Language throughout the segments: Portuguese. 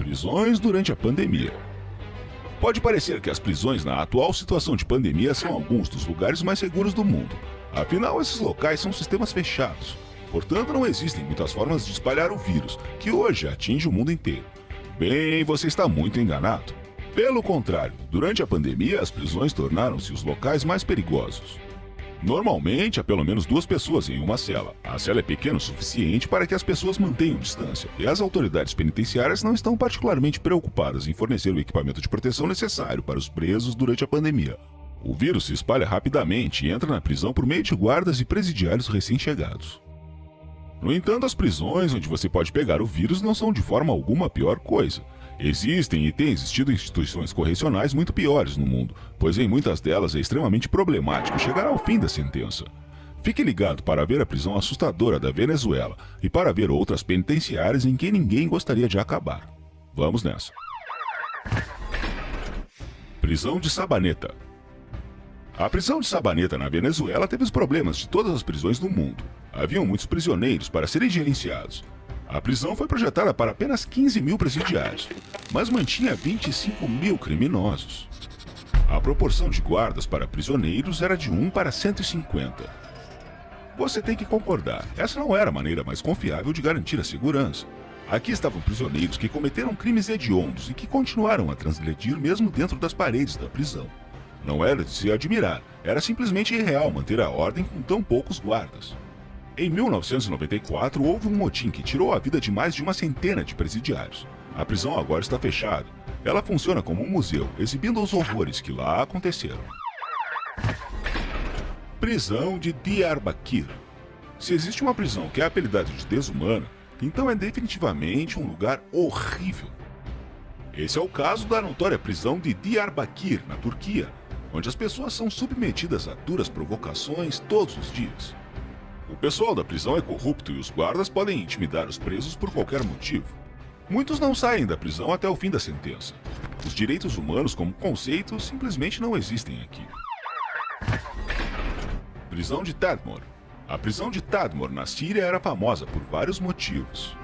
Prisões durante a pandemia. Pode parecer que as prisões na atual situação de pandemia são alguns dos lugares mais seguros do mundo. Afinal, esses locais são sistemas fechados. Portanto, não existem muitas formas de espalhar o vírus, que hoje atinge o mundo inteiro. Bem, você está muito enganado. Pelo contrário, durante a pandemia, as prisões tornaram-se os locais mais perigosos. Normalmente, há pelo menos 2 pessoas em uma cela. A cela é pequena o suficiente para que as pessoas mantenham distância, e as autoridades penitenciárias não estão particularmente preocupadas em fornecer o equipamento de proteção necessário para os presos durante a pandemia. O vírus se espalha rapidamente e entra na prisão por meio de guardas e presidiários recém-chegados. No entanto, as prisões onde você pode pegar o vírus não são de forma alguma a pior coisa. Existem e têm existido instituições correcionais muito piores no mundo, pois em muitas delas é extremamente problemático chegar ao fim da sentença. Fique ligado para ver a prisão assustadora da Venezuela e para ver outras penitenciárias em que ninguém gostaria de acabar. Vamos nessa. Prisão de Sabaneta. A prisão de Sabaneta na Venezuela teve os problemas de todas as prisões do mundo. Haviam muitos prisioneiros para serem gerenciados. A prisão foi projetada para apenas 15 mil presidiários, mas mantinha 25 mil criminosos. A proporção de guardas para prisioneiros era de 1 para 150. Você tem que concordar, essa não era a maneira mais confiável de garantir a segurança. Aqui estavam prisioneiros que cometeram crimes hediondos e que continuaram a transgredir mesmo dentro das paredes da prisão. Não era de se admirar, era simplesmente irreal manter a ordem com tão poucos guardas. Em 1994, houve um motim que tirou a vida de mais de uma centena de presidiários. A prisão agora está fechada. Ela funciona como um museu, exibindo os horrores que lá aconteceram. Prisão de Diyarbakir. Se existe uma prisão que é apelidada de desumana, então é definitivamente um lugar horrível. Esse é o caso da notória prisão de Diyarbakir, na Turquia, onde as pessoas são submetidas a duras provocações todos os dias. O pessoal da prisão é corrupto e os guardas podem intimidar os presos por qualquer motivo. Muitos não saem da prisão até o fim da sentença. Os direitos humanos como conceito simplesmente não existem aqui. Prisão de Tadmor. A prisão de Tadmor na Síria era famosa por vários motivos.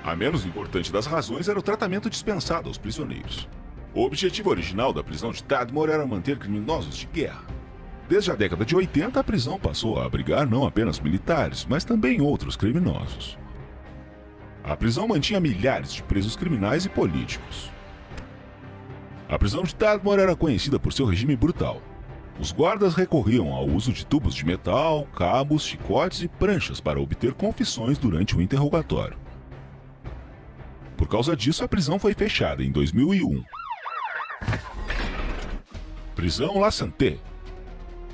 A menos importante das razões era o tratamento dispensado aos prisioneiros. O objetivo original da prisão de Tadmor era manter criminosos de guerra. Desde a década de 80, a prisão passou a abrigar não apenas militares, mas também outros criminosos. A prisão mantinha milhares de presos criminais e políticos. A prisão de Tadmor era conhecida por seu regime brutal. Os guardas recorriam ao uso de tubos de metal, cabos, chicotes e pranchas para obter confissões durante o interrogatório. Por causa disso, a prisão foi fechada em 2001. Prisão La Santé.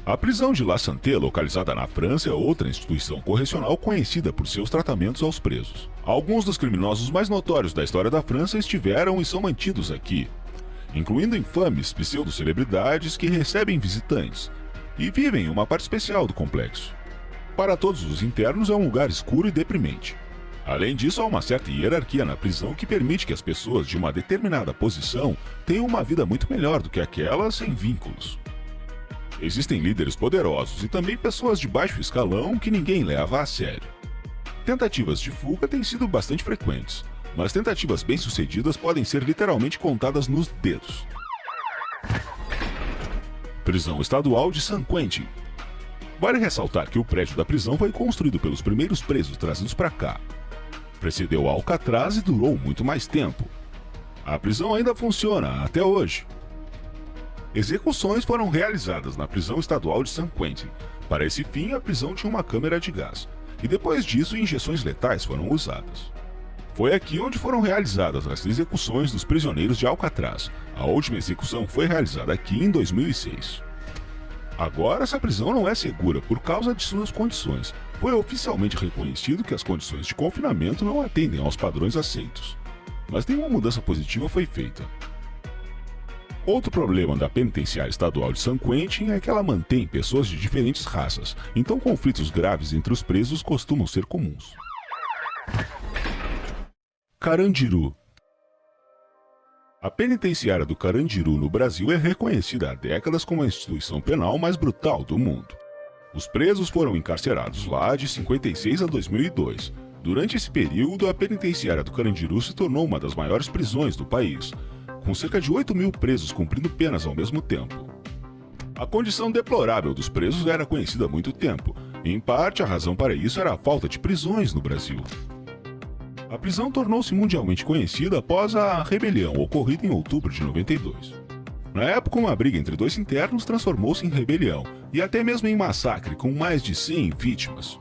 A prisão de La Santé, localizada na França, é outra instituição correcional conhecida por seus tratamentos aos presos. Alguns dos criminosos mais notórios da história da França estiveram e são mantidos aqui, incluindo infames pseudo-celebridades que recebem visitantes e vivem em uma parte especial do complexo. Para todos os internos é um lugar escuro e deprimente. Além disso, há uma certa hierarquia na prisão que permite que as pessoas de uma determinada posição tenham uma vida muito melhor do que aquelas sem vínculos. Existem líderes poderosos e também pessoas de baixo escalão que ninguém leva a sério. Tentativas de fuga têm sido bastante frequentes, mas tentativas bem-sucedidas podem ser literalmente contadas nos dedos. Prisão Estadual de San Quentin. Vale ressaltar que o prédio da prisão foi construído pelos primeiros presos trazidos para cá. Precedeu a Alcatraz e durou muito mais tempo. A prisão ainda funciona até hoje. Execuções foram realizadas na prisão estadual de San Quentin. Para esse fim, a prisão tinha uma câmera de gás, e depois disso, injeções letais foram usadas. Foi aqui onde foram realizadas as execuções dos prisioneiros de Alcatraz. A última execução foi realizada aqui em 2006. Agora, essa prisão não é segura por causa de suas condições. Foi oficialmente reconhecido que as condições de confinamento não atendem aos padrões aceitos. Mas nenhuma mudança positiva foi feita. Outro problema da penitenciária estadual de San Quentin é que ela mantém pessoas de diferentes raças, então conflitos graves entre os presos costumam ser comuns. Carandiru. A penitenciária do Carandiru no Brasil é reconhecida há décadas como a instituição penal mais brutal do mundo. Os presos foram encarcerados lá de 56 a 2002. Durante esse período, a penitenciária do Carandiru se tornou uma das maiores prisões do país, com cerca de 8.000 presos cumprindo penas ao mesmo tempo. A condição deplorável dos presos era conhecida há muito tempo, e em parte a razão para isso era a falta de prisões no Brasil. A prisão tornou-se mundialmente conhecida após a rebelião ocorrida em outubro de 92. Na época, uma briga entre dois internos transformou-se em rebelião, e até mesmo em massacre com mais de 100 vítimas.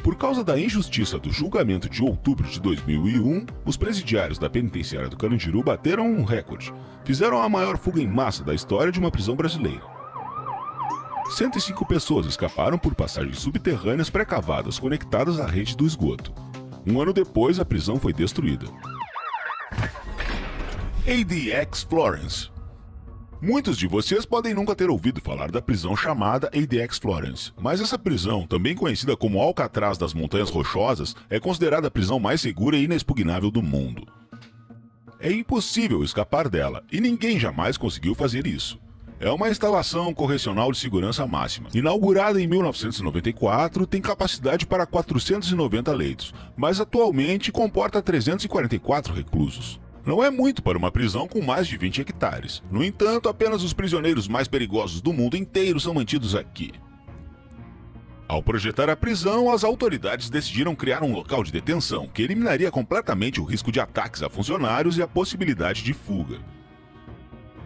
Por causa da injustiça do julgamento de outubro de 2001, os presidiários da penitenciária do Carandiru bateram um recorde. Fizeram a maior fuga em massa da história de uma prisão brasileira. 105 pessoas escaparam por passagens subterrâneas pré-cavadas conectadas à rede do esgoto. Um ano depois, a prisão foi destruída. ADX Florence. Muitos de vocês podem nunca ter ouvido falar da prisão chamada ADX Florence, mas essa prisão, também conhecida como Alcatraz das Montanhas Rochosas, é considerada a prisão mais segura e inexpugnável do mundo. É impossível escapar dela, e ninguém jamais conseguiu fazer isso. É uma instalação correcional de segurança máxima. Inaugurada em 1994, tem capacidade para 490 leitos, mas atualmente comporta 344 reclusos. Não é muito para uma prisão com mais de 20 hectares. No entanto, apenas os prisioneiros mais perigosos do mundo inteiro são mantidos aqui. Ao projetar a prisão, as autoridades decidiram criar um local de detenção que eliminaria completamente o risco de ataques a funcionários e a possibilidade de fuga.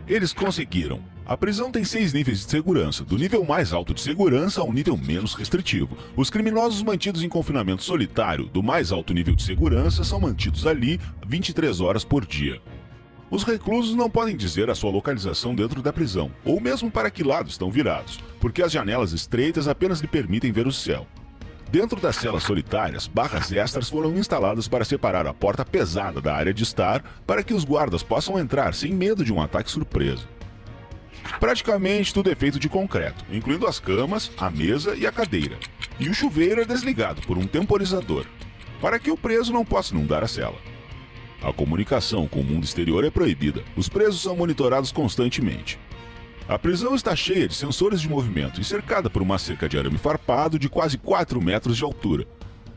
Eles conseguiram. A prisão tem 6 níveis de segurança, do nível mais alto de segurança ao nível menos restritivo. Os criminosos mantidos em confinamento solitário, do mais alto nível de segurança, são mantidos ali 23 horas por dia. Os reclusos não podem dizer a sua localização dentro da prisão, ou mesmo para que lado estão virados, porque as janelas estreitas apenas lhe permitem ver o céu. Dentro das celas solitárias, barras extras foram instaladas para separar a porta pesada da área de estar, para que os guardas possam entrar sem medo de um ataque surpresa. Praticamente tudo é feito de concreto, incluindo as camas, a mesa e a cadeira. E o chuveiro é desligado por um temporizador, para que o preso não possa inundar a cela. A comunicação com o mundo exterior é proibida, os presos são monitorados constantemente. A prisão está cheia de sensores de movimento e cercada por uma cerca de arame farpado de quase 4 metros de altura.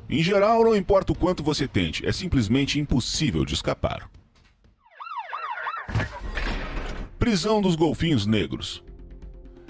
Em geral, não importa o quanto você tente, é simplesmente impossível de escapar. Prisão dos Golfinhos Negros.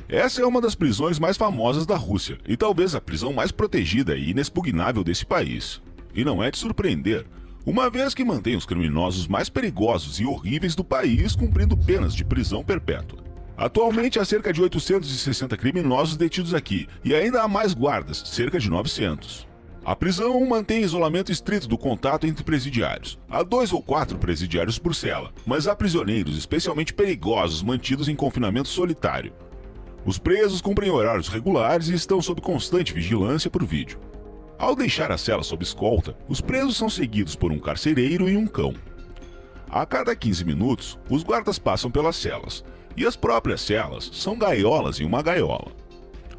Essa é uma das prisões mais famosas da Rússia e talvez a prisão mais protegida e inexpugnável desse país. E não é de surpreender, uma vez que mantém os criminosos mais perigosos e horríveis do país cumprindo penas de prisão perpétua. Atualmente há cerca de 860 criminosos detidos aqui e ainda há mais guardas, cerca de 900. A prisão mantém isolamento estrito do contato entre presidiários. Há 2 ou 4 presidiários por cela, mas há prisioneiros especialmente perigosos mantidos em confinamento solitário. Os presos cumprem horários regulares e estão sob constante vigilância por vídeo. Ao deixar a cela sob escolta, os presos são seguidos por um carcereiro e um cão. A cada 15 minutos, os guardas passam pelas celas, e as próprias celas são gaiolas em uma gaiola.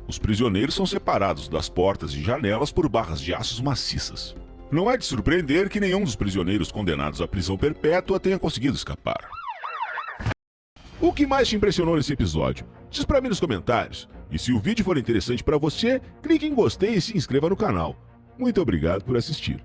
Os prisioneiros são separados das portas e janelas por barras de aços maciças. Não é de surpreender que nenhum dos prisioneiros condenados à prisão perpétua tenha conseguido escapar. O que mais te impressionou nesse episódio? Diz pra mim nos comentários. E se o vídeo for interessante para você, clique em gostei e se inscreva no canal. Muito obrigado por assistir.